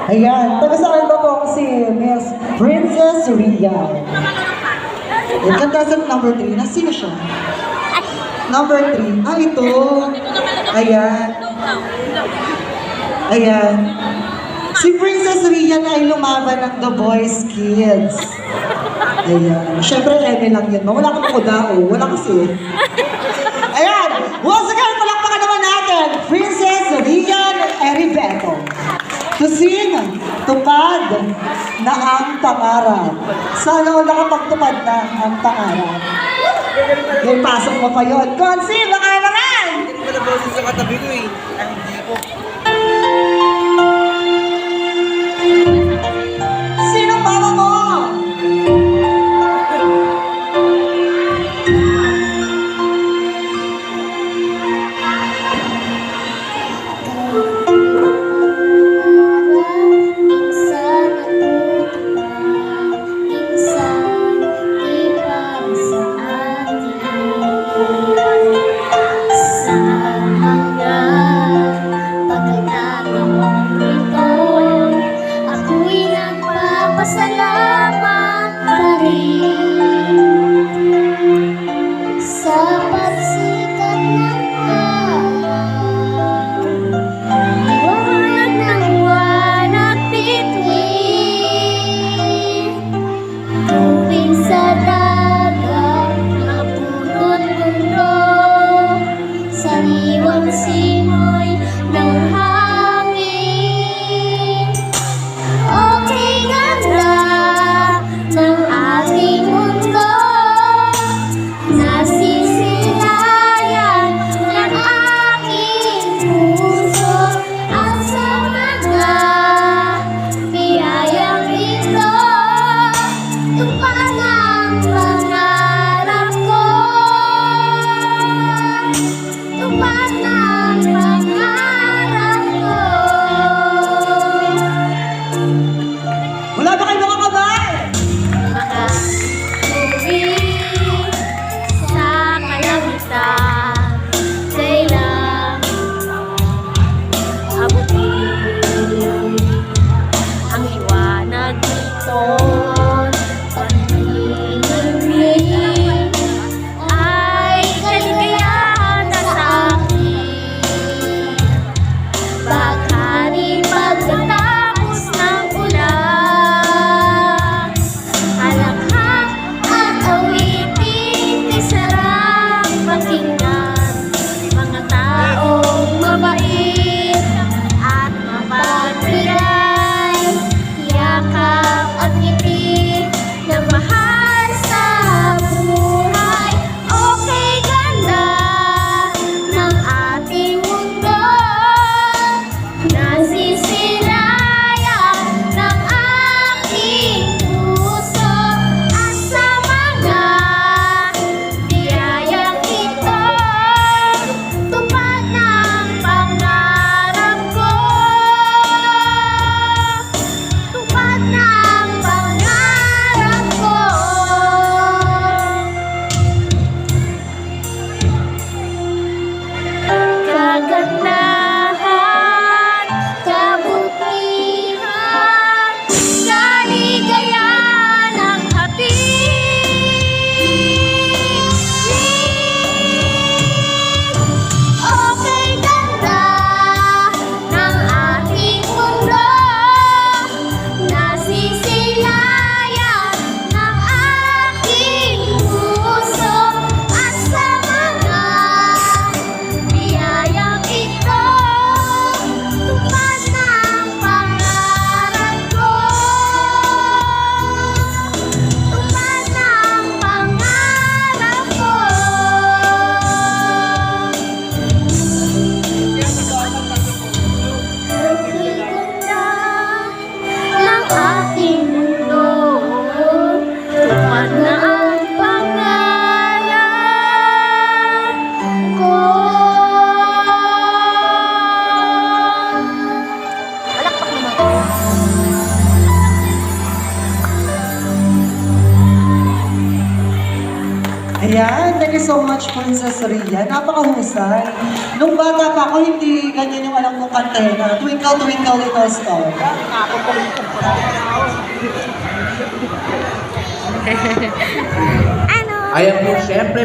Ayan, taga saan ba po si Miss Princess Rian? Yung contestant number 3, nasino siya? Number 3, ito. Ayan. Ayan. Si Princess Rian ay lumaban ng The Boys Kids. Ayan. Siyempre, Eme lang yun. Wala kang kudao. Wala kasi. Ayan. Once again, palakpakan naman natin. Princess Rian Eribeto. To sing, tupad na ang pangarap. Sana all nakapagtupad na ang pangarap. May pasok mo pa yun. Consi, baka naman! Hindi ko na boses sa katabi ko eh. Ang hindi ko. Sino mama mo? Salamat pa rin sa pagsikat ng araw, liwanag ng buwan at bituin, tuwing sa dagat napulot mundo, sariwang simoy ng hangin. Okay, ganda ng ating mundo, nasisilayan ng aking puso at sa mga biyayang ito, tupad ang pangarap ko, tupad ang pangarap ko. Wala ba kayo mga kabay? Makauwi sa kalangitan, kailang abutin ang liwanag nito. Pag-ibig ay kaligayahan na sa akin. Baghari pagkatapos ng ulan, halakhak at awitin ay sarap pakinggan. Mga taong mabait at mapagbigay, yakap at ngiti na mahal sa buhay. Okay, ganda ng ating mundo, nasisilayan ng aking puso at sa mga biyayang ito, tupad ng pangarap ko, tupad ng pangarap ko. Kagandahan, you so much, Princess Ria. Napakahusay. Nung bata pa ako, hindi ganyan yung alam kong kantena. Twinkle, Twinkle, Little Star. Ano? Ayan po, syempre